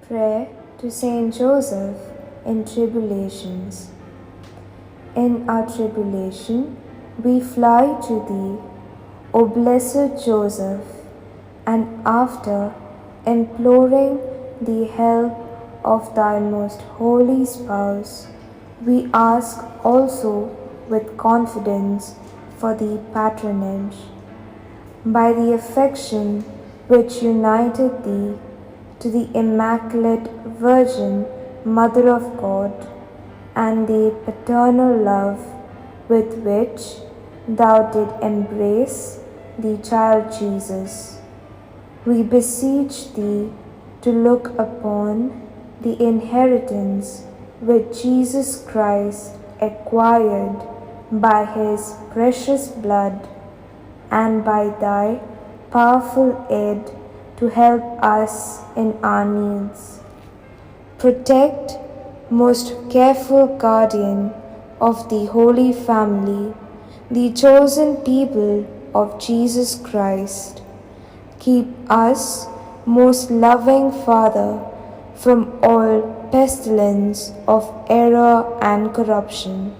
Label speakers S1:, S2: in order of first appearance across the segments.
S1: Prayer to Saint Joseph in Tribulations. In our tribulation, we fly to thee, O blessed Joseph, and after imploring the help of thy most holy spouse, we ask also with confidence for the patronage. By the affection which united thee to the Immaculate Virgin, Mother of God, and the paternal love with which thou didst embrace the child Jesus, we beseech thee to look upon the inheritance which Jesus Christ acquired by his precious blood, and by thy powerful aid to help us in our needs. Protect, most careful guardian of the Holy Family, the chosen people of Jesus Christ. Keep us, most loving Father, from all pestilence of error and corruption.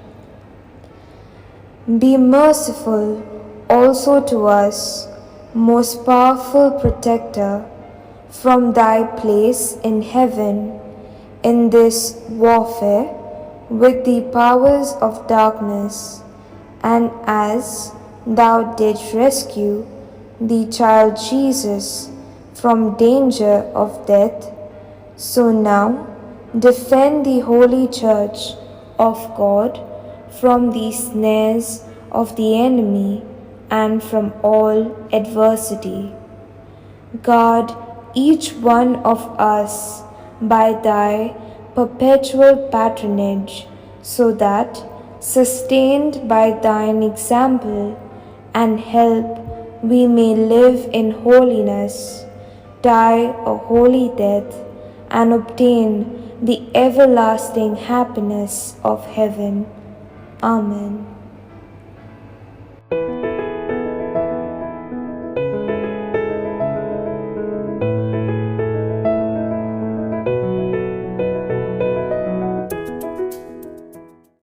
S1: Be merciful also to us, most powerful Protector, from thy place in heaven, in this warfare with the powers of darkness, and as thou didst rescue the child Jesus from danger of death, so now defend the Holy Church of God from the snares of the enemy and from all adversity. Guard each one of us by thy perpetual patronage, so that, sustained by thine example and help, we may live in holiness, die a holy death, and obtain the everlasting happiness of heaven. Amen.